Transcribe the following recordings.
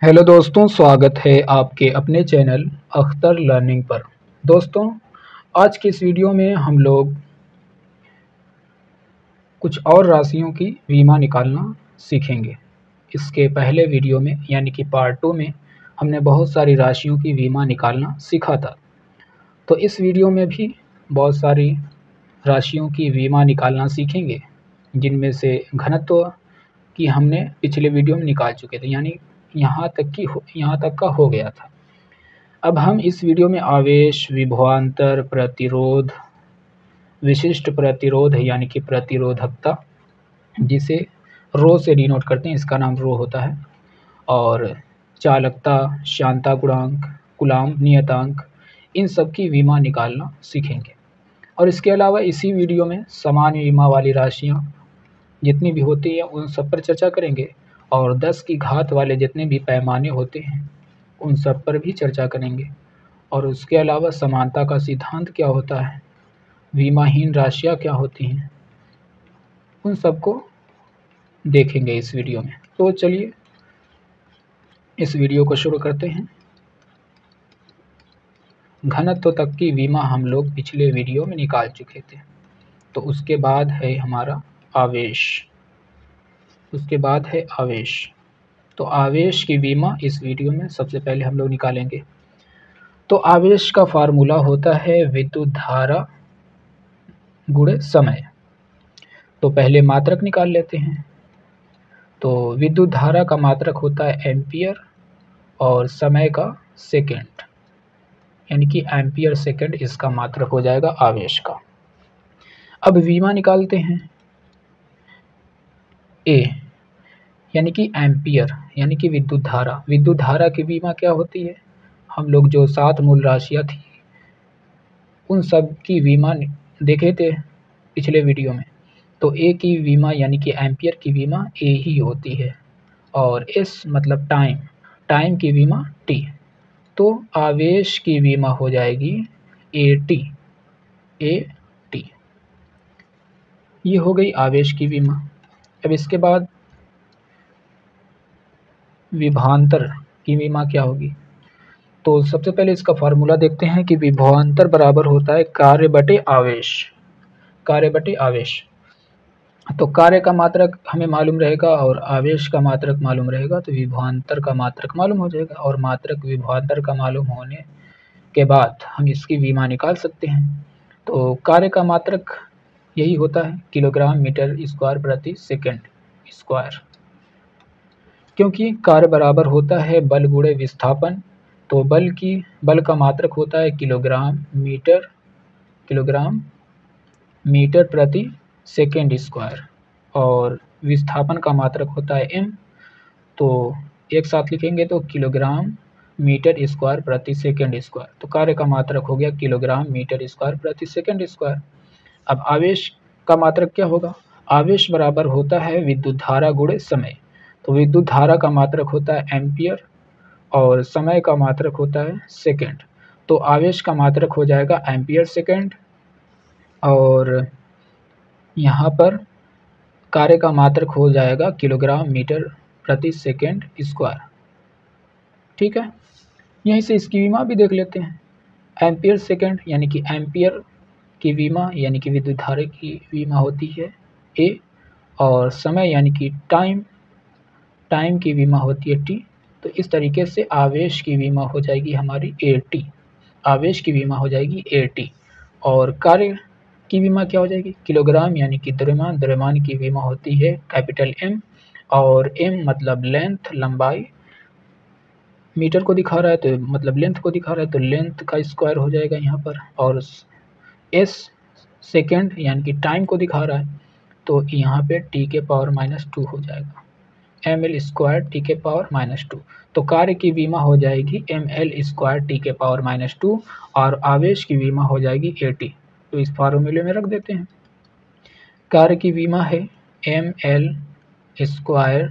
Hello दोस्तों, स्वागत है आपके अपने चैनल अख्तर लर्निंग पर। दोस्तों, आज की इस वीडियो में हम लोग कुछ और राशियों की बीमा निकालना सीखेंगे। इसके पहले वीडियो में यानी कि पार्ट 2 में हमने बहुत सारी राशियों की बीमा निकालना सीखा था। तो इस वीडियो में भी बहुत सारी राशियों की बीमा निकालना सीखेंगे, जिनमें से घनत्व की हमने पिछले वीडियो में निकाल चुके थे, यानी यहाँ तक का हो गया था। अब हम इस वीडियो में आवेश, विभवांतर, प्रतिरोध, विशिष्ट प्रतिरोध यानी कि प्रतिरोधकता, जिसे रो से डिनोट करते हैं, इसका नाम रो होता है, और चालकता, शांता गुणांक, कूलाम्ब नियतांक, इन सब की बीमा निकालना सीखेंगे। और इसके अलावा इसी वीडियो में सामान्य बीमा वाली राशियाँ जितनी भी होती हैं उन सब पर चर्चा करेंगे, और 10 की घात वाले जितने भी पैमाने होते हैं उन सब पर भी चर्चा करेंगे। और उसके अलावा समानता का सिद्धांत क्या होता है, बीमाहीन राशियाँ क्या होती हैं, उन सबको देखेंगे इस वीडियो में। तो चलिए इस वीडियो को शुरू करते हैं। घनत्व तक की बीमा हम लोग पिछले वीडियो में निकाल चुके थे। तो उसके बाद है हमारा आवेश। तो आवेश की बीमा इस वीडियो में सबसे पहले हम लोग निकालेंगे। तो आवेश का फार्मूला होता है विद्युत धारा गुणे समय। तो पहले मात्रक निकाल लेते हैं। तो विद्युत धारा का मात्रक होता है एम्पियर और समय का सेकंड, यानी कि एम्पियर सेकंड इसका मात्रक हो जाएगा आवेश का। अब बीमा निकालते हैं। ए यानी कि एम्पियर यानी कि विद्युत धारा की बीमा क्या होती है, हम लोग जो 7 मूल राशियाँ थी उन सब की बीमा देखे थे पिछले वीडियो में। तो ए की बीमा यानी कि एम्पियर की बीमा ए ही होती है, और एस मतलब टाइम की बीमा टी। तो आवेश की बीमा हो जाएगी ए टी। ये हो गई आवेश की बीमा। अब इसके बाद विभवांतर की बीमा क्या होगी। तो सबसे पहले इसका फार्मूला देखते हैं कि विभवांतर बराबर होता है कार्य बटे आवेश। तो कार्य का मात्रक हमें मालूम रहेगा और आवेश का मात्रक मालूम रहेगा, तो विभवांतर का मात्रक मालूम हो जाएगा, और मात्रक विभवांतर का मालूम होने के बाद हम इसकी बीमा निकाल सकते हैं। तो कार्य का मात्रक यही होता है किलोग्राम मीटर स्क्वायर प्रति सेकंड स्क्वायर, क्योंकि कार्य बराबर होता है बल गुणे विस्थापन। तो बल का मात्रक होता है किलोग्राम मीटर प्रति सेकंड स्क्वायर, और विस्थापन का मात्रक होता है एम। तो एक साथ लिखेंगे तो किलोग्राम मीटर स्क्वायर प्रति सेकंड स्क्वायर। तो कार्य का मात्रक हो गया किलोग्राम मीटर स्क्वायर प्रति सेकंड स्क्वायर। अब आवेश का मात्रक क्या होगा, आवेश बराबर होता है विद्युत धारा गुणे समय। तो विद्युत धारा का मात्रक होता है एम्पियर और समय का मात्रक होता है सेकंड। तो आवेश का मात्रक हो जाएगा एम्पियर सेकंड, और यहाँ पर कार्य का मात्रक हो जाएगा किलोग्राम मीटर प्रति सेकंड स्क्वायर। ठीक है, यहीं से इसकी बीमा भी देख लेते हैं। एम्पियर सेकंड यानी कि एम्पियर की बीमा यानी कि विद्युत धारा की बीमा होती है ए, और समय यानी कि टाइम की बीमा होती है टी। तो इस तरीके से आवेश की बीमा हो जाएगी हमारी ए टी। और कार्य की बीमा क्या हो जाएगी, किलोग्राम यानी कि द्रव्यमान की बीमा होती है कैपिटल एम, और एम मतलब लेंथ लंबाई, मीटर को दिखा रहा है तो मतलब लेंथ को दिखा रहा है, तो लेंथ का स्क्वायर हो जाएगा यहाँ पर, और एस सेकेंड यानी कि टाइम को दिखा रहा है, तो यहाँ पे टी के पावर -2 हो जाएगा, एम एल स्क्वायर टी के पावर -2। तो कार्य की बीमा हो जाएगी एम एल स्क्वायर टी के पावर -2, और आवेश की बीमा हो जाएगी ए टी। तो इस फार्मूले में रख देते हैं। कार्य की बीमा है एम एल स्क्वायर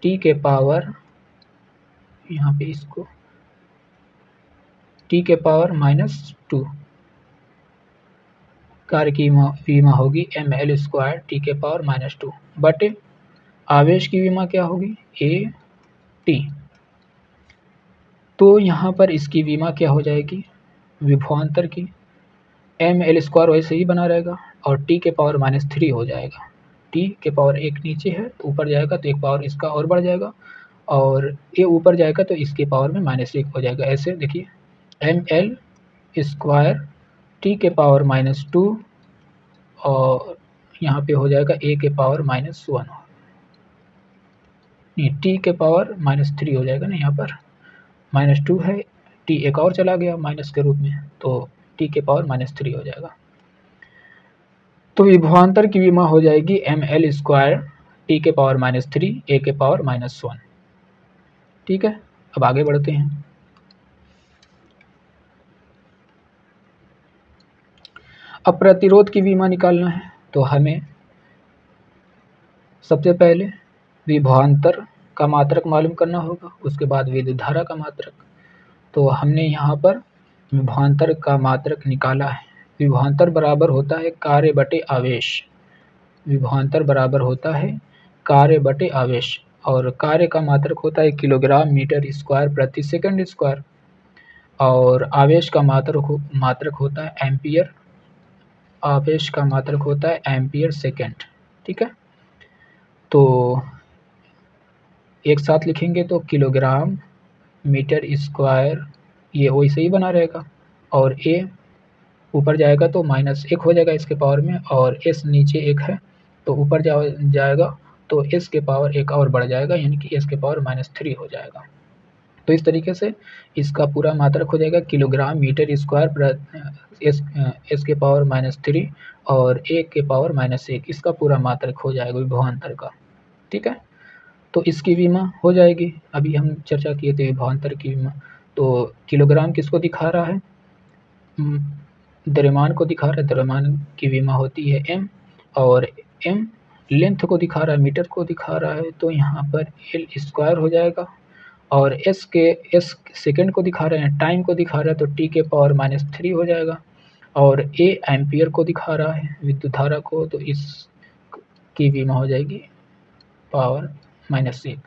टी के पावर, यहाँ पे इसको टी के पावर -2, कार्य की बीमा होगी एम एल स्क्वायर टी के पावर -2 बटे आवेश की बीमा क्या होगी ए टी। तो यहाँ पर इसकी विमा क्या हो जाएगी, विभवांतर की ml² वैसे ही बना रहेगा और t के पावर -3 हो जाएगा। t के पावर 1 नीचे है तो ऊपर जाएगा तो एक पावर इसका और बढ़ जाएगा, और ये ऊपर जाएगा तो इसके पावर में -1 हो जाएगा। ऐसे देखिए ml² t के पावर -2 और यहाँ पे हो जाएगा a के पावर -1, नहीं t के पावर -3 हो जाएगा ना, यहाँ पर -2 है, t एक और चला गया माइनस के रूप में तो t के पावर -3 हो जाएगा। तो विभवांतर की विमा हो जाएगी ml² t के पावर -3 a के पावर -1। ठीक है, अब आगे बढ़ते हैं। अब प्रतिरोध की विमा निकालना है तो हमें सबसे पहले विभवांतर का मात्रक मालूम करना होगा, उसके बाद विद्युत धारा का मात्रक। तो हमने यहाँ पर विभवांतर का मात्रक निकाला है। विभवांतर बराबर होता है कार्य बटे आवेश। विभवांतर बराबर होता है कार्य बटे आवेश, और कार्य का मात्रक होता है किलोग्राम मीटर स्क्वायर प्रति सेकंड स्क्वायर, और आवेश का मात्रक होता है एम्पियर। आवेश का मात्रक होता है एम्पियर सेकंड। ठीक है, तो एक साथ लिखेंगे तो किलोग्राम मीटर स्क्वायर ये वैसे ही बना रहेगा, और ए ऊपर जाएगा तो -1 हो जाएगा इसके पावर में, और एस नीचे 1 है तो ऊपर जाएगा तो एस के पावर 1 और बढ़ जाएगा, यानी कि एस के पावर -3 हो जाएगा। तो इस तरीके से इसका पूरा मात्रक हो जाएगा किलोग्राम मीटर स्क्वायर एस के पावर -3 और ए के पावर -1, इसका पूरा मात्रक हो जाएगा विभवांतर का। ठीक है, तो इसकी विमा हो जाएगी। अभी हम चर्चा किए थे विभवांतर की विमा। तो किलोग्राम किसको दिखा रहा है, द्रव्यमान को दिखा रहा है, द्रव्यमान की विमा होती है m, और m लेंथ को दिखा रहा है, मीटर को दिखा रहा है, तो यहाँ पर l² हो जाएगा, और s सेकंड को दिखा रहे हैं, टाइम को दिखा रहा है तो t के पावर -3 हो जाएगा, और a एम्पियर को दिखा रहा है विद्युत धारा को, तो इस की विमा हो जाएगी पावर -1।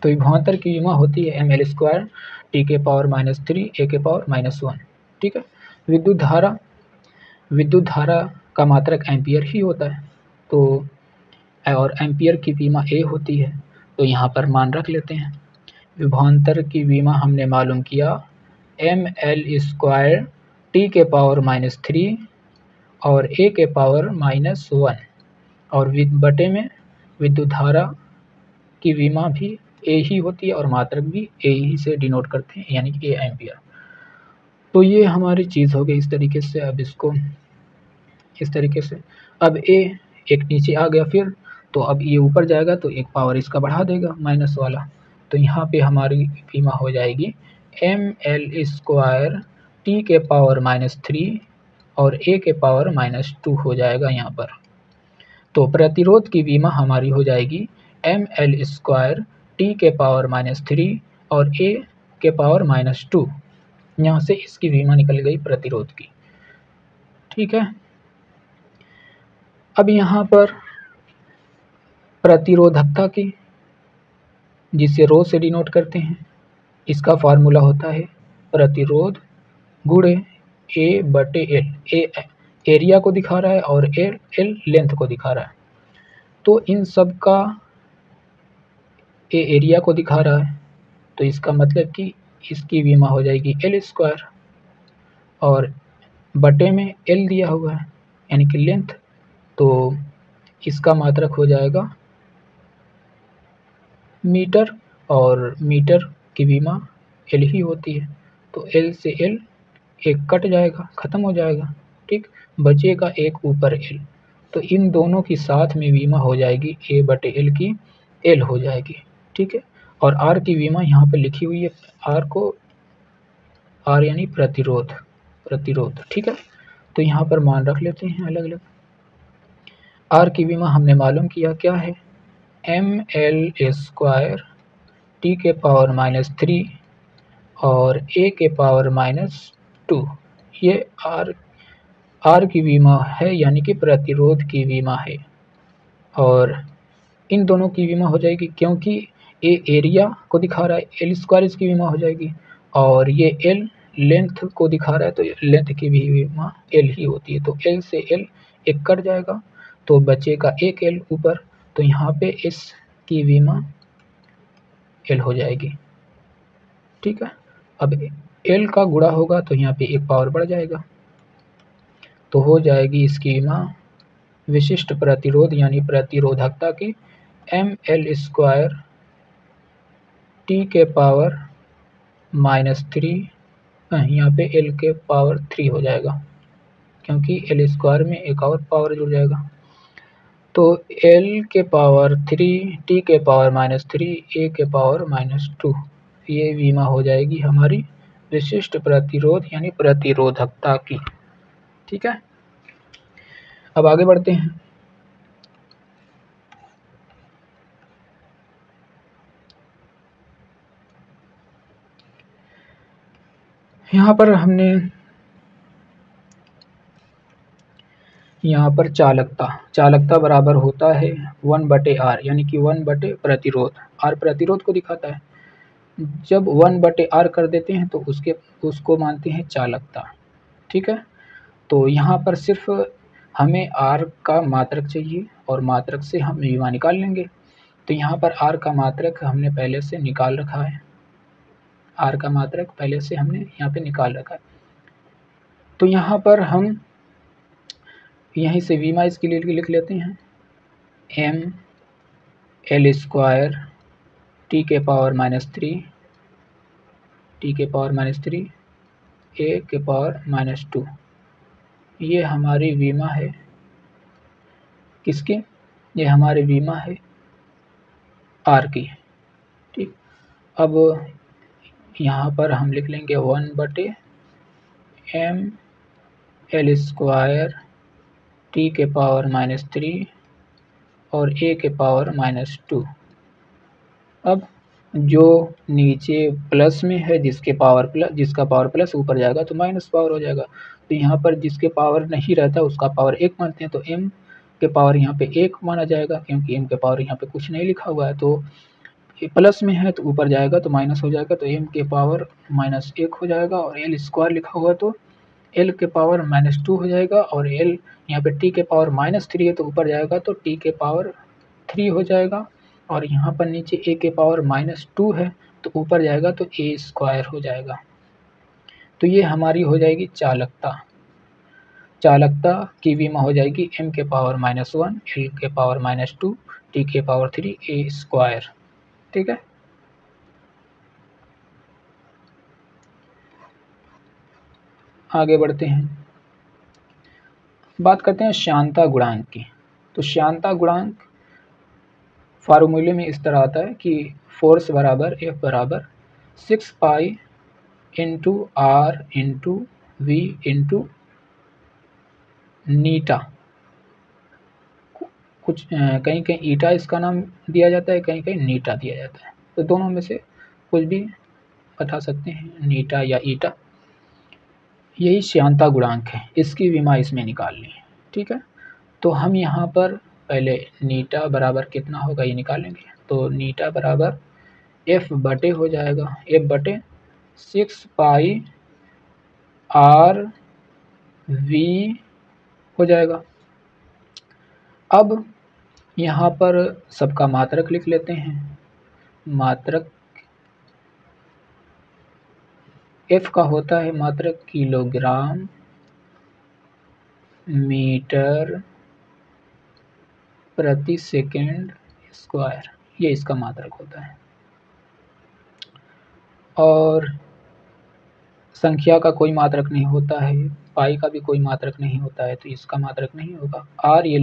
तो विभवांतर की विमा होती है ml² t के पावर -3 a के पावर -1। ठीक है, विद्युत धारा का मात्रक एम्पियर ही होता है, तो और एम्पियर की विमा a होती है, तो यहाँ पर मान रख लेते हैं। विभवांतर की विमा हमने मालूम किया ml² t के पावर -3 और a के पावर -1, और बटे में विद्युत धारा की विमा भी a ही होती है और मात्रक भी a ही से डिनोट करते हैं, यानी कि a एम्पियर। तो ये हमारी चीज़ हो गई इस तरीके से। अब इसको इस तरीके से, अब a एक नीचे आ गया फिर, तो अब ये ऊपर जाएगा तो एक पावर इसका बढ़ा देगा माइनस वाला, तो यहाँ पे हमारी विमा हो जाएगी ml² t के पावर -3 और a के पावर -2 हो जाएगा यहाँ पर। तो प्रतिरोध की विमा हमारी हो जाएगी ml² t के पावर -3 और a के पावर -2। यहाँ से इसकी विमा निकल गई प्रतिरोध की। ठीक है, अब यहाँ पर प्रतिरोधकता की, जिसे रो से डिनोट करते हैं, इसका फार्मूला होता है प्रतिरोध गुणे A/L। ए एरिया को दिखा रहा है और L लेंथ को दिखा रहा है, तो इन सब का A एरिया को दिखा रहा है, तो इसका मतलब कि इसकी विमा हो जाएगी L², और बटे में L दिया हुआ है यानी कि लेंथ, तो इसका मात्रक हो जाएगा मीटर, और मीटर की विमा L ही होती है, तो L से L एक कट जाएगा, ख़त्म हो जाएगा। ठीक, बचेगा एक ऊपर L, तो इन दोनों की साथ में विमा हो जाएगी A/L की L हो जाएगी। ठीक है, और R की विमा यहाँ पर लिखी हुई है, R को R यानी प्रतिरोध। ठीक है, तो यहाँ पर मान रख लेते हैं अलग अलग। R की विमा हमने मालूम किया क्या है, ml² t के पावर -3 और a के पावर -2, ये R की विमा है, यानी कि प्रतिरोध की विमा है, और इन दोनों की विमा हो जाएगी क्योंकि A एरिया को दिखा रहा है, L² इसकी विमा हो जाएगी, और ये एल लेंथ को दिखा रहा है, तो लेंथ की भी विमा एल ही होती है। तो एल से एल एक कट जाएगा तो बचेगा एक एल ऊपर, तो यहाँ पे इस की विमा एल हो जाएगी। ठीक है, अब एल का गुणा होगा तो यहाँ पे एक पावर बढ़ जाएगा, तो हो जाएगी इसकी विमा विशिष्ट प्रतिरोध यानी प्रतिरोधकता की एम एल स्क्वायर टी के पावर -3, यहाँ पे एल के पावर 3 हो जाएगा क्योंकि एल स्क्वायर में एक और पावर जुड़ जाएगा। तो एल के पावर 3 टी के पावर -3 ए के पावर -2, ये विमा हो जाएगी हमारी विशिष्ट प्रतिरोध यानी प्रतिरोधकता की। ठीक है, अब आगे बढ़ते हैं। यहाँ पर हमने यहाँ पर चालकता बराबर होता है 1/r, यानी कि 1 प्रतिरोध। r प्रतिरोध को दिखाता है। जब 1/r कर देते हैं तो उसको मानते हैं चालकता। ठीक है, तो यहाँ पर सिर्फ हमें r का मात्रक चाहिए और मात्रक से हम विमा निकाल लेंगे। तो यहाँ पर r का मात्रक हमने पहले से निकाल रखा है, r का मात्रक पहले से हमने यहाँ पे निकाल रखा है। तो यहाँ पर हम यहीं से विमा इसके लिए लिख लेते हैं, एम एल स्क्वायर टी के पावर -3 टी के पावर -3 ए के पावर -2, ये हमारी विमा है किसकी? ये हमारी विमा है आर की। ठीक, अब यहाँ पर हम लिख लेंगे 1/m एल स्क्वायर टी के पावर -3 और ए के पावर -2। अब जो नीचे प्लस में है जिसका पावर प्लस ऊपर जाएगा तो माइनस पावर हो जाएगा। तो यहाँ पर जिसके पावर नहीं रहता उसका पावर 1 मानते हैं, तो m के पावर यहाँ पे 1 माना जाएगा क्योंकि m के पावर यहाँ पे कुछ नहीं लिखा हुआ है। तो प्लस में है तो ऊपर जाएगा तो माइनस हो जाएगा, तो m के पावर -1 हो जाएगा और एल स्क्वायर लिखा हुआ तो l के पावर -2 हो जाएगा, और l यहाँ पे t के पावर -3 है तो ऊपर जाएगा तो t के पावर 3 हो जाएगा, और यहाँ पर नीचे a के पावर -2 है तो ऊपर जाएगा तो a स्क्वायर हो जाएगा। तो ये हमारी हो जाएगी चालकता की विमा हो जाएगी m के पावर -1 l के पावर -2 t के पावर 3 a स्क्वायर। ठीक है, आगे बढ़ते हैं, बात करते हैं श्यानता गुणांक की। तो श्यानता गुणांक फार्मूले में इस तरह आता है कि फोर्स बराबर F बराबर 6 pi into R into V into नीटा। कुछ कहीं कहीं ईटा इसका नाम दिया जाता है, कहीं कहीं नीटा दिया जाता है, तो दोनों में से कुछ भी बता सकते हैं, नीटा या ईटा। यही श्यानता गुणांक है, इसकी विमा इसमें निकालनी है। ठीक है, तो हम यहाँ पर पहले नीटा बराबर कितना होगा ये निकालेंगे। तो नीटा बराबर F बटे हो जाएगा, F बटे 6 पाई R V हो जाएगा। अब यहाँ पर सबका मात्रक लिख लेते हैं। मात्रक F का होता है मात्रक किलोग्राम मीटर प्रति सेकंड स्क्वायर, ये इसका मात्रक होता है। और संख्या का कोई मात्रक नहीं होता है, पाई का भी कोई मात्रक नहीं होता है, तो इसका मात्रक नहीं होगा। R ये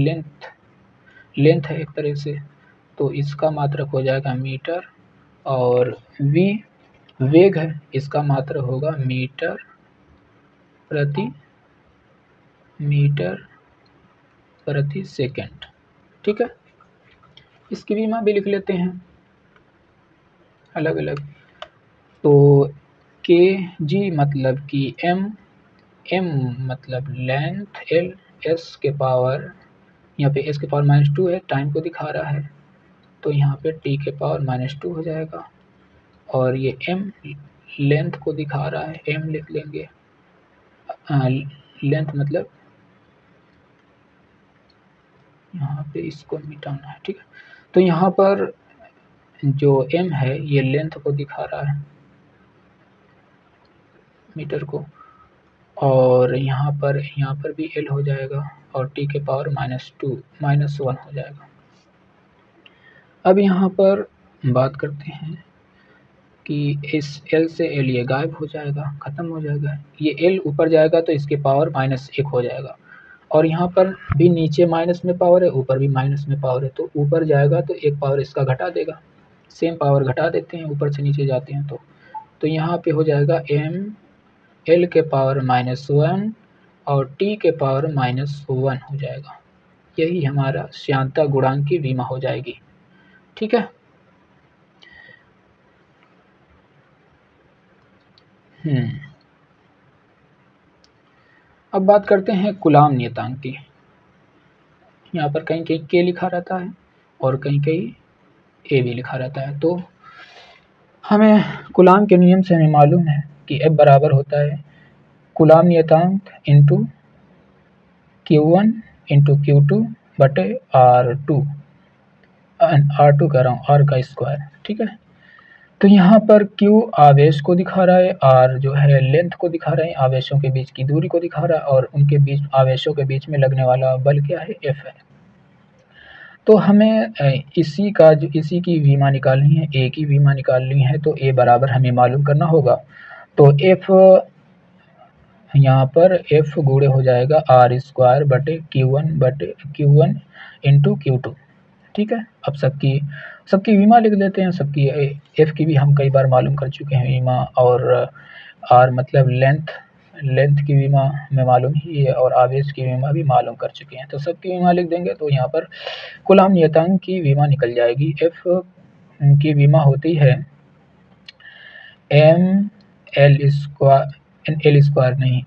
लेंथ है एक तरह से, तो इसका मात्रक हो जाएगा मीटर, और V वेग है, इसका मात्रक होगा मीटर प्रति सेकंड। ठीक है, इसकी विमा भी लिख लेते हैं अलग अलग। तो kg मतलब कि m मतलब लेंथ, l s के पावर, यहाँ पे s के पावर -2 है, टाइम को दिखा रहा है, तो यहाँ पे t के पावर -2 हो जाएगा, और ये m लेंथ को दिखा रहा है, एम लिख लेंगे। लेंथ मतलब यहाँ पे इसको मिटाना है, ठीक है। तो यहाँ पर जो एम है ये लेंथ को दिखा रहा है, मीटर को, और यहाँ पर भी एल हो जाएगा और टी के पावर -1 हो जाएगा। अब यहाँ पर बात करते हैं कि इस एल से एल ये गायब हो जाएगा, ख़त्म हो जाएगा। ये एल ऊपर जाएगा तो इसके पावर -1 हो जाएगा, और यहाँ पर भी नीचे माइनस में पावर है, ऊपर भी माइनस में पावर है, तो ऊपर जाएगा तो एक पावर इसका घटा देगा। सेम पावर घटा देते हैं, ऊपर से नीचे जाते हैं तो यहाँ पे हो जाएगा एम एल के पावर -1 और टी के पावर -1 हो जाएगा। यही हमारा श्यानता गुणांक की विमा हो जाएगी, ठीक है। अब बात करते हैं कूलाम नियतांक की। यहाँ पर कहीं कहीं के लिखा रहता है और कहीं कहीं ए भी लिखा रहता है। तो हमें कूलाम के नियम से हमें मालूम है कि F बराबर होता है कूलाम नियतांक इंटू Q1 इंटू Q2 बटे R2 कह रहा हूँ, R का स्क्वायर, ठीक है। तो यहाँ पर Q आवेश को दिखा रहा है, R जो है लेंथ को दिखा रहे हैं, आवेशों के बीच की दूरी को दिखा रहा है, और उनके बीच आवेशों के बीच में लगने वाला बल क्या है, F है। तो हमें इसी की विमा निकालनी है, ए की विमा निकालनी है, तो ए बराबर हमें मालूम करना होगा। तो एफ यहाँ पर एफ गुणे हो जाएगा आर स्क्वायर बटे Q1 इंटू Q2, ठीक है। अब सबकी विमा लिख लेते हैं। सबकी एफ की भी हम कई बार मालूम कर चुके हैं विमा, और आर मतलब लेंथ की विमा में मालूम ही है, और आवेश की विमा भी मालूम कर चुके हैं। तो सबकी विमा लिख देंगे तो यहाँ पर कूलाम नियतांक की विमा निकल जाएगी। एफ की विमा होती है एम एल स्क्वायर नहीं,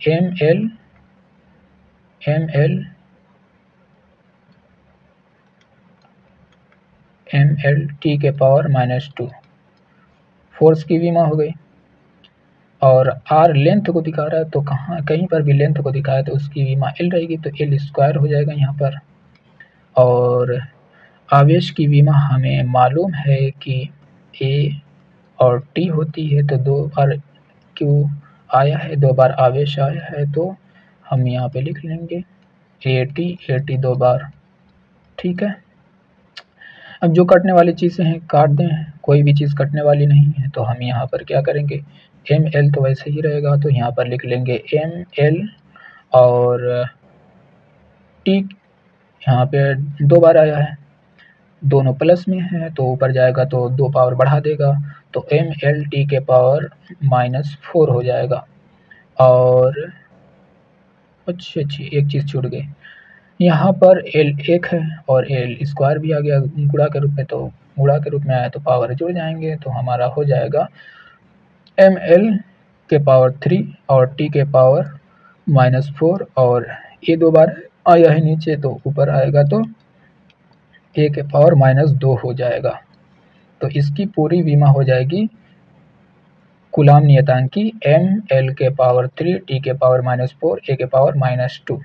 एम एल टी के पावर -2 फोर्स की विमा हो गई। और आर लेंथ को दिखा रहा है, तो कहीं पर भी लेंथ को दिखाया तो उसकी विमा एल रहेगी, तो एल स्क्वायर हो जाएगा यहाँ पर। और आवेश की विमा हमें मालूम है कि ए और टी होती है, तो 2 बार क्यू आया है, 2 बार आवेश आया है, तो हम यहाँ पे लिख लेंगे ए टी 2 बार, ठीक है। अब जो कटने वाली चीज़ें हैं काट दें, कोई भी चीज़ कटने वाली नहीं है, तो हम यहाँ पर क्या करेंगे, एम एल तो वैसे ही रहेगा, तो यहाँ पर लिख लेंगे एम एल, और टी यहाँ पे 2 बार आया है, दोनों प्लस में है, तो ऊपर जाएगा तो 2 पावर बढ़ा देगा, तो एम एल टी के पावर -4 हो जाएगा। और अच्छी एक चीज़ छूट गई, यहाँ पर एल 1 है और एल स्क्वायर भी आ गया गुणा के रूप में, तो गुणा के रूप में आया तो पावर जुड़ जाएंगे, तो हमारा हो जाएगा एम एल के पावर 3 और टी के पावर -4, और ये 2 बार आया है नीचे, तो ऊपर आएगा तो ए के पावर -2 हो जाएगा। तो इसकी पूरी विमा हो जाएगी कूलाम नियतांक की एम एल के पावर 3 टी के पावर -4 ए के पावर -2।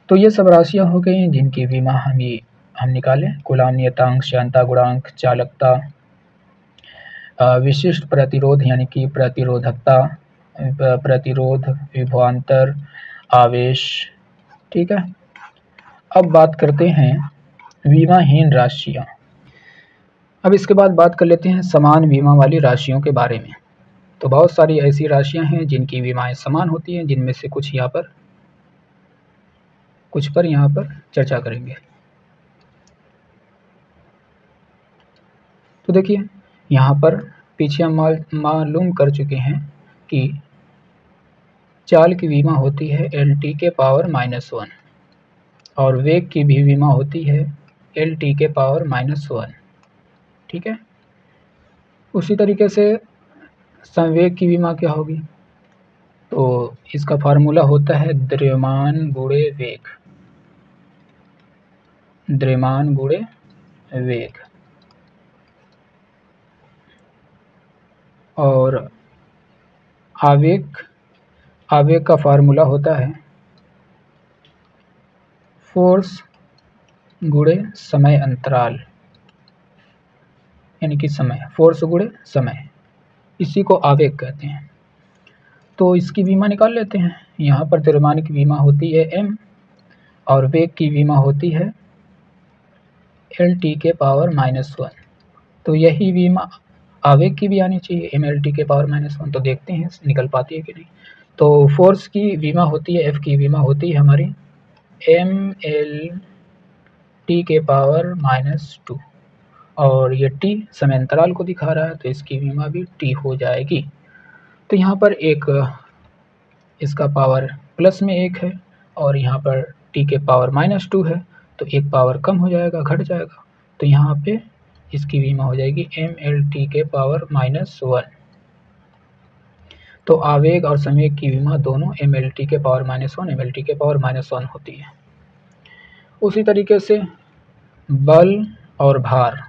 तो ये सब राशियाँ हो गई जिनकी विमा हम निकालें। कूलाम नियतांक, श्यानता गुणांक, चालकता, विशिष्ट प्रतिरोध यानी कि प्रतिरोधकता, प्रतिरोध, विभवांतर, आवेश, ठीक है। अब बात करते हैं विमाहीन राशियाँ। अब इसके बाद बात कर लेते हैं समान विमा वाली राशियों के बारे में। तो बहुत सारी ऐसी राशियाँ हैं जिनकी विमाएँ समान होती हैं, जिनमें से कुछ पर यहाँ पर चर्चा करेंगे। तो देखिए, यहाँ पर पीछे हम मालूम कर चुके हैं कि चाल की विमा होती है एल टी के पावर -1, और वेग की भी विमा होती है एल टी के पावर -1, ठीक है। उसी तरीके से संवेग की विमा क्या होगी, तो इसका फार्मूला होता है द्रव्यमान गुणे वेग। और आवेग का फार्मूला होता है फोर्स गुणे समय अंतराल, यानी कि समय, फोर्स गुणे समय, इसी को आवेग कहते हैं। तो इसकी विमा निकाल लेते हैं। यहाँ पर द्रव्यमान की विमा होती है m और वेग की विमा होती है L⁻⁻⁻1। तो यही विमा आवेग की भी आनी चाहिए mL⁻⁻1। तो देखते हैं निकल पाती है कि नहीं। तो फोर्स की विमा होती है, F की विमा होती है हमारी mL⁻⁻2 और ये t समय अंतराल को दिखा रहा है, तो इसकी विमा भी t हो जाएगी। तो यहाँ पर एक इसका पावर प्लस में 1 है और यहाँ पर t⁻⁻2 है, तो एक पावर कम हो जाएगा, घट जाएगा। तो यहाँ पे इसकी विमा हो जाएगी mL⁻⁻1। तो आवेग और संवेग की विमा दोनों mL⁻⁻1 mL⁻⁻1 होती है। उसी तरीके से बल और भार,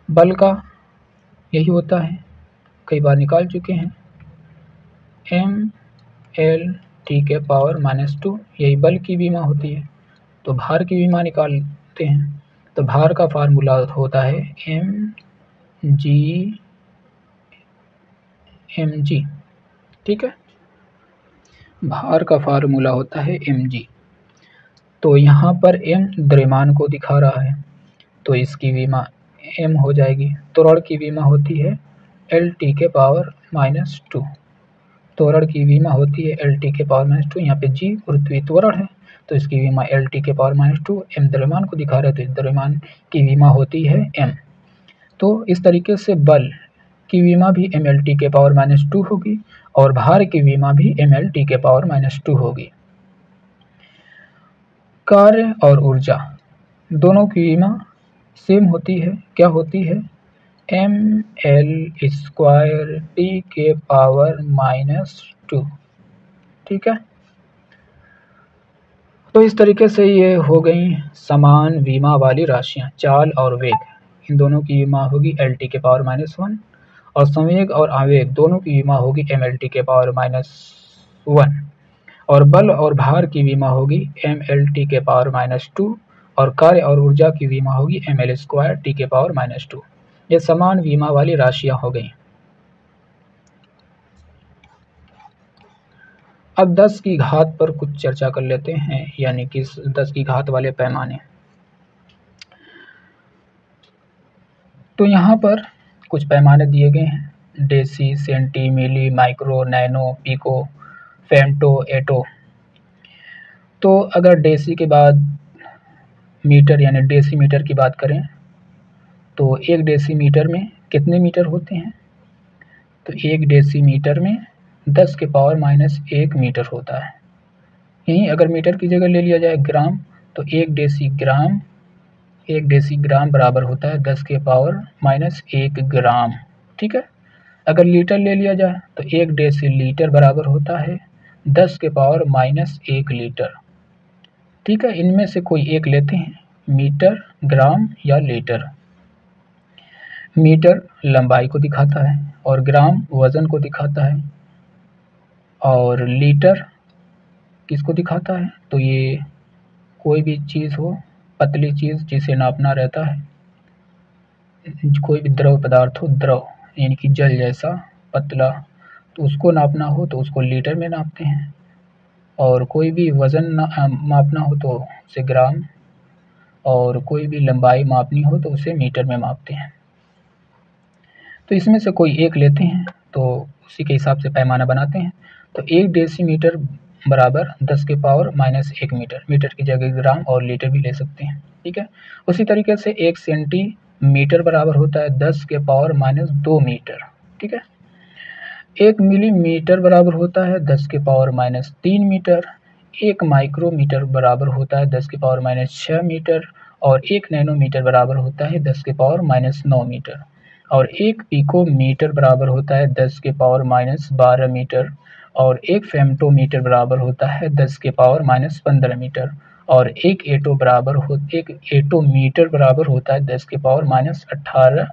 बल का यही होता है, कई बार निकाल चुके हैं, mL⁻⁻2 यही बल की विमा होती है। तो भार की विमा निकालते हैं, तो भार का फार्मूला होता है mg, ठीक है, भार का फार्मूला होता है mg। तो यहाँ पर m द्रव्यमान को दिखा रहा है, तो इसकी विमा m हो जाएगी। त्वरण की विमा होती है L⁻⁻2, त्वरण की विमा होती है L⁻⁻2। यहाँ पे g पृथ्वी त्वरण है, तो इसकी विमा L⁻⁻2। m द्रव्यमान को दिखा रहे, तो इस द्रव्यमान की विमा होती है m। तो इस तरीके से बल की विमा भी mL⁻⁻2 होगी और भार की विमा भी mL⁻⁻2 होगी। कार्य और ऊर्जा दोनों की विमा सेम होती है, क्या होती है, mL²T⁻², ठीक है। तो इस तरीके से ये हो गई समान विमा वाली राशियाँ। चाल और वेग, इन दोनों की विमा होगी L⁻⁻1 और संवेग और आवेग दोनों की विमा होगी mL⁻⁻1 और बल और भार की विमा होगी mL⁻⁻2 और कार्य और ऊर्जा की विमा होगी mL²T⁻²। ये समान विमा वाली राशियाँ हो गई। अब 10 की घात पर कुछ चर्चा कर लेते हैं, यानी कि 10 की घात वाले पैमाने। तो यहाँ पर कुछ पैमाने दिए गए हैं, डेसी, सेंटी, मिली, माइक्रो, नैनो, पिको, फेम्टो, एटो। तो अगर डेसी के बाद मीटर यानी डेसीमीटर की बात करें, तो 1 डेसीमीटर में कितने मीटर होते हैं, तो 1 डेसीमीटर में 10⁻⁻1 मीटर होता है। यहीं अगर मीटर की जगह ले लिया जाए ग्राम, तो 1 डेसीग्राम बराबर होता है 10⁻⁻1 ग्राम, ठीक है। अगर लीटर ले लिया जाए तो 1 डेसीलीटर बराबर होता है 10⁻⁻1 लीटर, ठीक है। इनमें से कोई एक लेते हैं, मीटर, ग्राम या लीटर। मीटर लंबाई को दिखाता है और ग्राम वजन को दिखाता है और लीटर किसको दिखाता है, तो ये कोई भी चीज़ हो, पतली चीज़ जिसे नापना रहता है, कोई भी द्रव पदार्थ हो, द्रव यानी कि जल जैसा पतला, तो उसको नापना हो तो उसको लीटर में नापते हैं और कोई भी वज़न मापना हो तो उसे ग्राम और कोई भी लंबाई मापनी हो तो उसे मीटर में मापते हैं। तो इसमें से कोई एक लेते हैं तो उसी के हिसाब से पैमाना बनाते हैं। तो 1 डेसीमीटर बराबर 10⁻⁻1 मीटर, मीटर की जगह ग्राम और लीटर भी ले सकते हैं, ठीक है। उसी तरीके से 1 सेंटीमीटर बराबर होता है 10⁻⁻2 मीटर, ठीक है। 1 मिलीमीटर बराबर होता है 10⁻⁻3 मीटर, 1 माइक्रोमीटर बराबर होता है 10⁻⁻6 मीटर और 1 नैनोमीटर बराबर होता है 10⁻⁻9 मीटर और 1 पिकोमीटर बराबर होता है 10⁻⁻12 मीटर और 1 फेम्टोमीटर बराबर होता है 10⁻⁻15 मीटर और 1 एटोमीटर बराबर होता है 10⁻18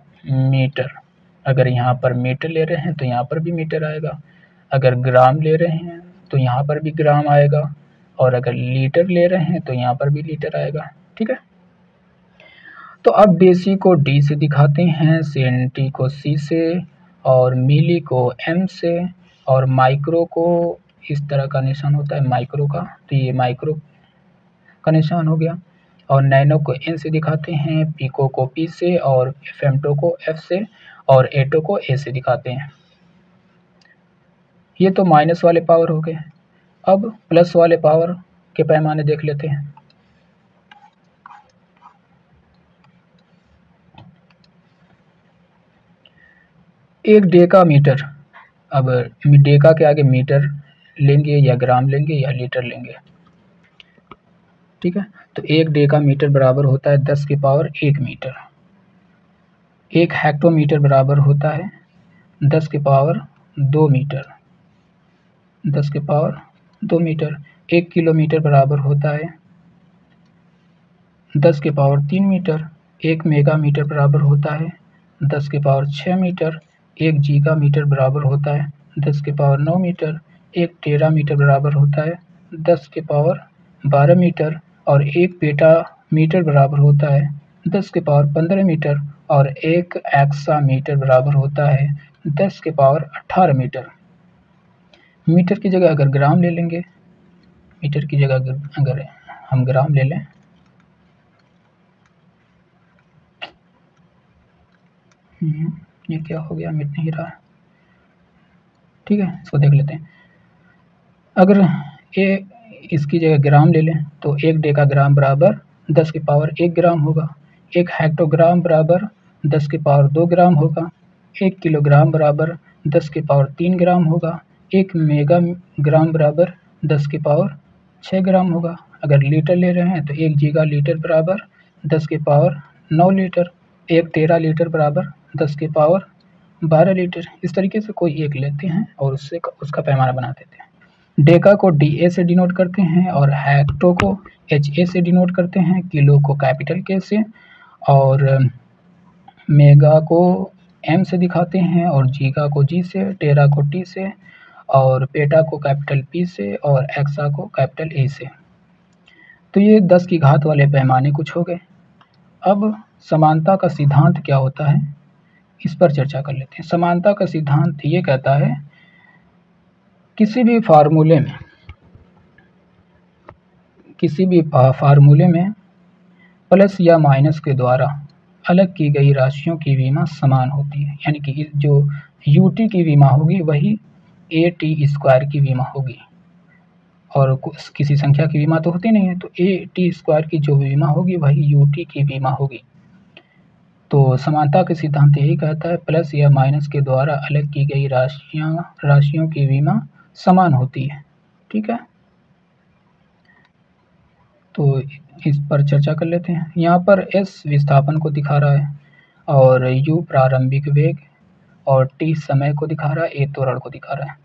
मीटर। अगर यहाँ पर मीटर ले रहे हैं तो यहाँ पर भी मीटर आएगा, अगर ग्राम ले रहे हैं तो यहाँ पर भी ग्राम आएगा, और अगर लीटर ले रहे हैं तो यहाँ पर भी लीटर आएगा। ठीक है, तो अब डेसी को डी से दिखाते हैं, सेंटी को सी से, और मिली को एम से, और माइक्रो को इस तरह का निशान होता है माइक्रो का, तो ये माइक्रो का निशान हो गया, और नैनो को एन से दिखाते हैं, पिको को पी से, और फेम्टो को एफ से, और एटो को ए से दिखाते हैं। ये तो माइनस वाले पावर हो गए। अब प्लस वाले पावर के पैमाने देख लेते हैं। एक डेका मीटर, अब डेका के आगे मीटर लेंगे या ग्राम लेंगे या लीटर लेंगे। ठीक है, तो एक डेका मीटर बराबर होता है 10 की पावर 1 मीटर। एक हेक्टोमीटर बराबर होता है 10 की पावर 2 मीटर, 10 की पावर 2 मीटर। एक किलोमीटर बराबर होता है 10 की पावर 3 मीटर। एक मेगामीटर बराबर होता है 10 की पावर 6 मीटर। एक गीगामीटर बराबर होता है 10 की पावर 9 मीटर। एक टेरामीटर बराबर होता है 10 की पावर 12 मीटर, और एक पेटा मीटर बराबर होता है 10 की पावर 15 मीटर, और एक एक्सामीटर बराबर होता है 10 की पावर 18 मीटर। मीटर की जगह अगर ग्राम ले लेंगे, मीटर की जगह अगर हम ग्राम ले लें, ये क्या हो गया, मिट नहीं रहा। ठीक है, इसको देख लेते हैं। अगर ये इसकी जगह ग्राम ले लें तो एक डेकाग्राम बराबर 10 की पावर 1 ग्राम होगा। एक हेक्टोग्राम बराबर 10 की पावर 2 ग्राम होगा। एक किलोग्राम बराबर 10 की पावर 3 ग्राम होगा। एक मेगाग्राम बराबर 10 की पावर 6 ग्राम होगा। अगर लीटर ले रहे हैं तो एक गीगा लीटर बराबर 10 की पावर 9 लीटर। एक टेरा लीटर बराबर 10 की पावर 12 लीटर। इस तरीके से कोई एक लेते हैं और उससे उसका पैमाना बना देते हैं। डेका को डी से डिनोट करते हैं, और हेक्टो को एच से डिनोट करते हैं, किलो को कैपिटल के से, और मेगा को एम से दिखाते हैं, और जीगा को जी से, टेरा को टी से, और पेटा को कैपिटल पी से, और एक्सा को कैपिटल ए से। तो ये 10 की घात वाले पैमाने कुछ हो गए। अब समानता का सिद्धांत क्या होता है, इस पर चर्चा कर लेते हैं। समानता का सिद्धांत ये कहता है, किसी भी फार्मूले में प्लस या माइनस के द्वारा अलग की गई राशियों की विमा समान होती है। यानी कि जो यूटी की विमा होगी वही ए टी स्क्वायर की विमा होगी, और किसी संख्या की विमा तो होती नहीं है, तो ए टी स्क्वायर की जो विमा होगी वही यूटी की विमा होगी। तो समानता के सिद्धांत यही कहता है, प्लस या माइनस के द्वारा अलग की गई राशियों की विमा समान होती है। ठीक है, तो इस पर चर्चा कर लेते हैं। यहाँ पर एस विस्थापन को दिखा रहा है, और यू प्रारंभिक वेग, और टी समय को दिखा रहा है, ए त्वरण को दिखा रहा है।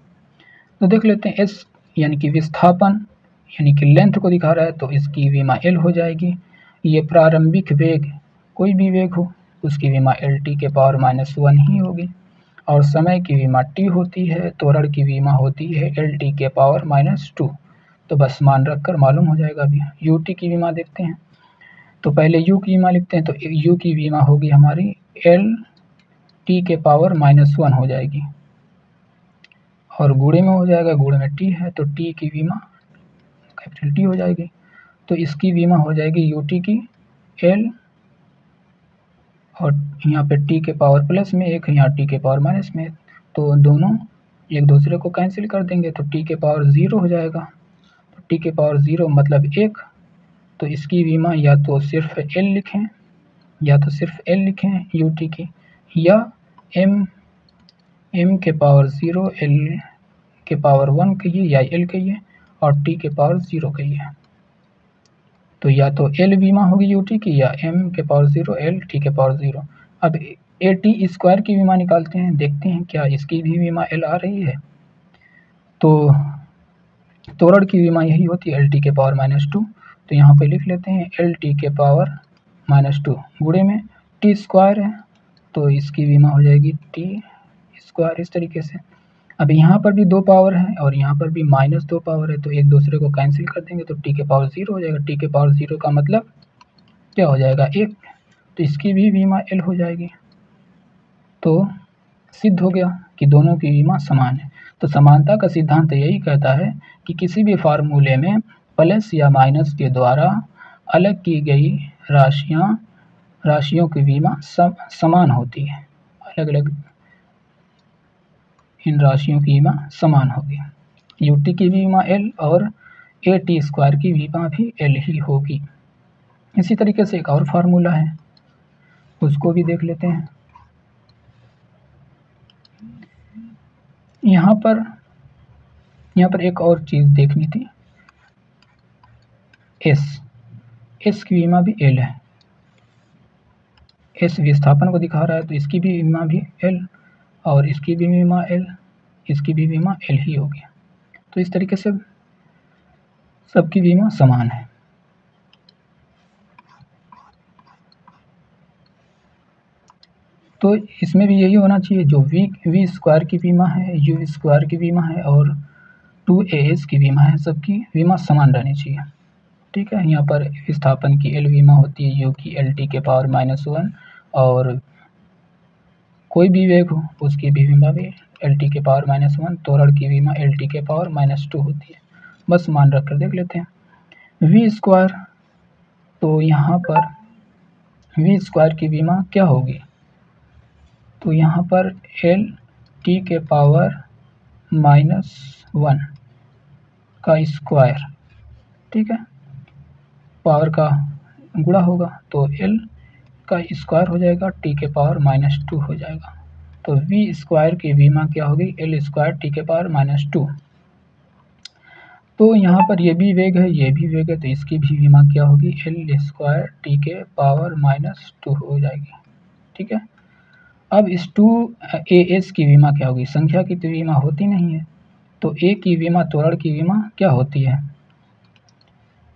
तो देख लेते हैं, एस यानी कि विस्थापन यानी कि लेंथ को दिखा रहा है, तो इसकी विमा एल हो जाएगी। ये प्रारंभिक वेग, कोई भी वेग हो उसकी विमा एल टी के पावर -1 ही होगी, और समय की विमा टी होती है, त्वरण की विमा होती है एल टी के पावर -2। तो बस मान रखकर मालूम हो जाएगा। अभी यू टी की विमा देखते हैं, तो पहले यू की विमा लिखते हैं, तो यू की विमा होगी हमारी एल टी के पावर -1 हो जाएगी, और गुणे में हो जाएगा, गुणे में टी है तो टी की विमा कैपिटल टी हो जाएगी। तो इसकी विमा हो जाएगी यू टी की एल, और यहाँ पे टी के पावर प्लस में एक, यहाँ टी के पावर माइनस में, तो दोनों एक दूसरे को कैंसिल कर देंगे, तो टी के पावर 0 हो जाएगा। तो टी के पावर 0 मतलब 1, तो इसकी विमा या तो सिर्फ एल लिखें, या तो सिर्फ एल लिखें यू टी की, या एम के पावर 0 एल के पावर 1 कहिए, या एल कहिए, और टी के पावर 0 कहिए। तो या तो एल विमा होगी यू टी की, या एम के पावर 0 एल टी के पावर 0। अब ए टी स्क्वायर की विमा निकालते हैं, देखते हैं क्या इसकी भी विमा एल आ रही है। तो त्वरण की विमा यही होती है एल टी के पावर -2। तो यहाँ पे लिख लेते हैं एल टी के पावर -2 गुणे में टी स्क्वायर है, तो इसकी विमा हो जाएगी टी स्क्वायर इस तरीके से। अब यहाँ पर भी 2 पावर है और यहाँ पर भी -2 पावर है, तो एक दूसरे को कैंसिल कर देंगे तो टी के पावर 0 हो जाएगा। टी के पावर 0 का मतलब क्या हो जाएगा 1, तो इसकी भी विमा एल हो जाएगी। तो सिद्ध हो गया कि दोनों की विमा समान है। तो समानता का सिद्धांत यही कहता है कि किसी भी फार्मूले में प्लस या माइनस के द्वारा अलग की गई राशियों की विमा समान होती है। अलग अलग इन राशियों की विमा समान होगी। यूटी की विमा एल और ए टी स्क्वायर की विमा भी एल ही होगी। इसी तरीके से एक और फार्मूला है, उसको भी देख लेते हैं। यहाँ पर एक और चीज़ देखनी थी, एस की विमा भी एल है। एस विस्थापन को दिखा रहा है, तो इसकी भी विमा भी एल और इसकी भी विमा एल, इसकी भी विमा एल ही होगी। तो इस तरीके से सबकी विमा समान है। तो इसमें भी यही होना चाहिए, जो वी स्क्वायर की विमा है, यू स्क्वायर की विमा है और 2as की विमा है, सबकी विमा समान रहनी चाहिए। ठीक है, यहाँ पर विस्थापन की एल विमा होती है यू की एल टी के पावर -1 और कोई भी वेग हो उसकी भी विमा भी एल टी के पावर -1, त्वरण की विमा एल टी के पावर -2 होती है। बस मान रख कर देख लेते हैं। वी स्क्वायर, तो यहाँ पर वी स्क्वायर की विमा क्या होगी, तो यहाँ पर एल टी के पावर -1 का स्क्वायर, ठीक है, पावर का गुणा होगा तो एल का स्क्वायर हो जाएगा, टी के पावर -2 हो जाएगा। तो वी स्क्वायर की विमा क्या होगी, एल स्क्वायर टी के पावर -2। तो यहाँ पर ये भी वेग है, ये भी वेग है, तो इसकी भी विमा क्या होगी, एल स्क्वायर टी के पावर -2 हो जाएगी। ठीक है, अब इस 2as की विमा क्या होगी, संख्या की तो विमा होती नहीं है, तो a की विमा त्वरण की विमा क्या होती है,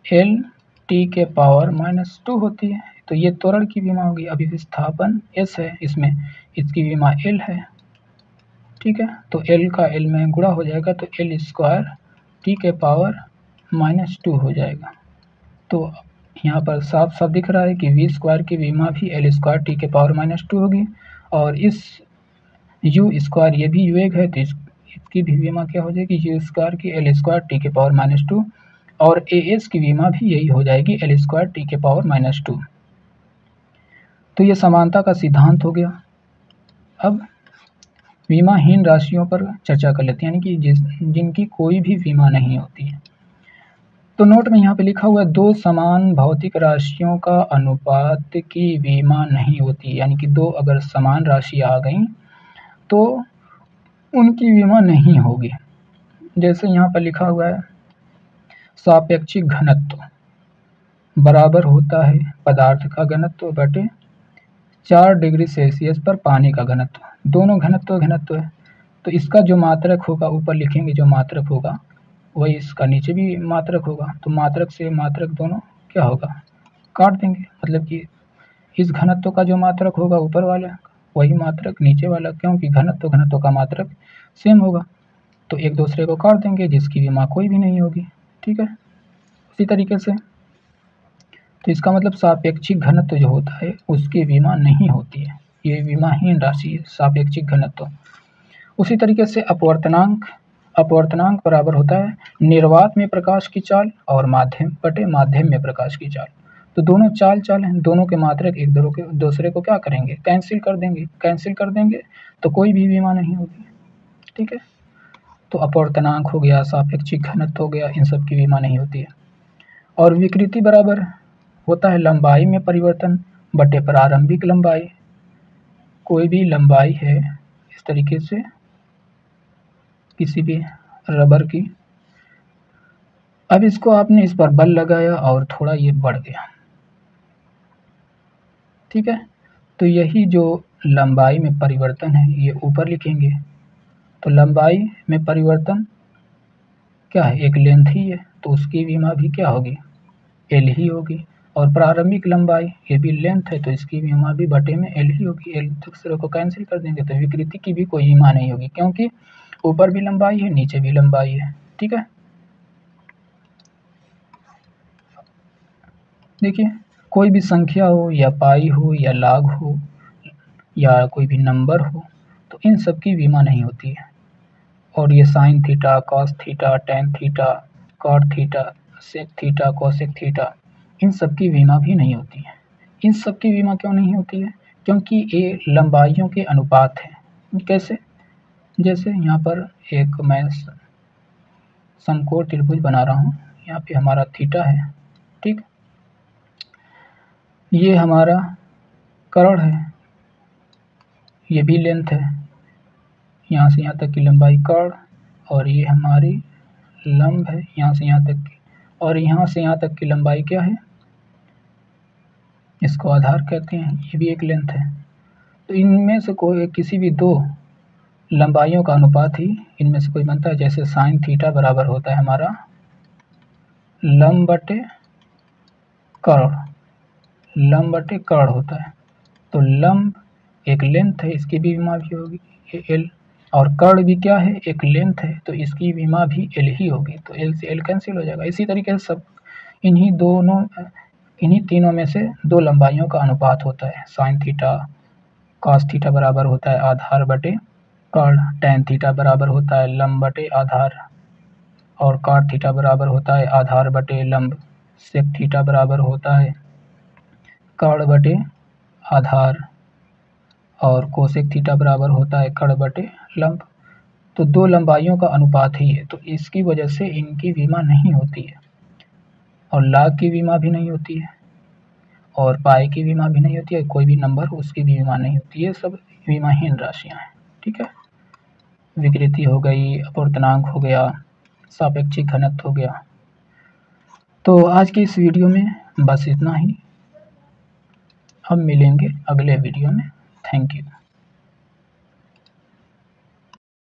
एल टी के पावर -2 होती है, तो ये त्वरण की विमा होगी। अभी विस्थापन s है, इसमें इसकी विमा l है। ठीक है, तो l का l में गुणा हो जाएगा, तो एल स्क्वायर टी के पावर -2 हो जाएगा। तो यहाँ पर साफ साफ दिख रहा है कि वी स्क्वायर की विमा भी एल स्क्वायर टी के पावर -2 होगी और इस यू स्क्वायर ये भी वेग है, तो इसकी भी विमा क्या हो जाएगी, यू स्क्वायर की एल स्क्वायर टी के पावर -2 और ए एस की विमा भी यही हो जाएगी, एल स्क्वायर टी के पावर -2। तो ये समानता का सिद्धांत हो गया। अब विमाहीन राशियों पर चर्चा कर लेते हैं, यानी कि जिनकी कोई भी विमा नहीं होती है। तो नोट में यहाँ पे लिखा हुआ है, 2 समान भौतिक राशियों का अनुपात की विमा नहीं होती, यानी कि 2 अगर समान राशि आ गई तो उनकी विमा नहीं होगी। जैसे यहाँ पर लिखा हुआ है, सापेक्षिक घनत्व बराबर होता है पदार्थ का घनत्व बटे 4 डिग्री सेल्सियस पर पानी का घनत्व। दोनों घनत्व है, तो इसका जो मात्रक होगा ऊपर लिखेंगे, जो मात्रक होगा वही इसका नीचे भी मात्रक होगा। तो मात्रक से मात्रक दोनों क्या होगा, काट देंगे, मतलब कि इस घनत्व का जो मात्रक होगा ऊपर वाला वही मात्रक नीचे वाला, क्योंकि घनत्व का मात्रक सेम होगा, तो एक दूसरे को काट देंगे, जिसकी विमा कोई भी नहीं होगी। ठीक है, उसी तरीके से तो इसका मतलब सापेक्षिक घनत्व जो होता है उसकी विमा नहीं होती है, ये विमाहीन राशि है सापेक्षिक घनत्व। उसी तरीके से अपवर्तनांक बराबर होता है निर्वात में प्रकाश की चाल और माध्यम में प्रकाश की चाल। तो दोनों चाल हैं, दोनों के मात्रक एक दूसरे को क्या करेंगे, कैंसिल कर देंगे, तो कोई भी विमा नहीं होगी। ठीक है, तो अपवर्तनांक हो गया, सापेक्षिक घनत्व हो गया, इन सब की विमा नहीं होती है। और विकृति बराबर होता है लंबाई में परिवर्तन बटे प्रारंभिक लंबाई। कोई भी लंबाई है इस तरीके से किसी भी रबर की, अब इसको आपने इस पर बल लगाया और थोड़ा ये बढ़ गया। ठीक है, तो यही जो लंबाई में परिवर्तन है ये ऊपर लिखेंगे। तो लंबाई में परिवर्तन क्या है, एक लेंथ ही है, तो उसकी विमा भी क्या होगी, एल ही होगी। और प्रारंभिक लंबाई ये भी लेंथ है, तो इसकी विमा भी बटे में एल ही होगी। एल दूसरे को कैंसिल कर देंगे तो विकृति की भी कोई विमा नहीं होगी, क्योंकि ऊपर भी लंबाई है नीचे भी लंबाई है। ठीक है, देखिए कोई भी संख्या हो या पाई हो या लाग हो या कोई भी नंबर हो, तो इन सब की विमा नहीं होती है। और ये sine theta, cos theta, tan theta, cot theta, sec theta, cosec theta, इन सब की विमा भी नहीं होती है। इन सब की विमा क्यों नहीं होती है? क्योंकि ये लंबाइयों के अनुपात है। कैसे? जैसे यहाँ पर एक मैं समकोण त्रिभुज बना रहा हूँ, यहाँ पे हमारा थीटा है, ठीक, ये हमारा कर्ण है, ये भी लेंथ है, यहाँ से यहाँ तक की लंबाई कर्ण, और ये हमारी लंब है यहाँ से यहाँ तक की, और यहाँ से यहाँ तक की लंबाई क्या है? इसको आधार कहते हैं, ये भी एक लेंथ है। तो इनमें से कोई किसी भी दो लंबाइयों का अनुपात ही इनमें से कोई बनता है। जैसे साइन थीटा बराबर होता है हमारा लंब बटे कर्ण, लंब बटे कर्ण होता है। तो लंब एक लेंथ है, इसकी भी विमा भी होगी एल, और कर्ण भी क्या है? एक लेंथ है, तो इसकी विमा भी एल ही होगी। तो एल से एल कैंसिल हो जाएगा। इसी तरीके से सब इन्हीं तीनों में से दो लंबाइयों का अनुपात होता है। साइन थीटा कॉस थीटा बराबर होता है आधार बटे कर्ण, टेन थीटा बराबर होता है लंब बटे आधार, और कॉट थीटा बराबर होता है आधार बटे लंब, सेक थीटा बराबर होता है कर्ण बटे आधार, और कोसेक थीटा बराबर होता है कर्ण बटे लंब। तो दो लंबाइयों का अनुपात ही है, तो इसकी वजह से इनकी विमा नहीं होती है। और लाग की विमा भी नहीं होती है, और पाई की विमा भी नहीं होती है, कोई भी नंबर हो उसकी भी विमा नहीं होती है। सब विमाहीन राशियाँ हैं। ठीक है, विकृति हो गई, अपूर्णांक हो गया, सापेक्षिक घनत्व हो गया। तो आज की इस वीडियो में बस इतना ही। हम मिलेंगे अगले वीडियो में। Thank you.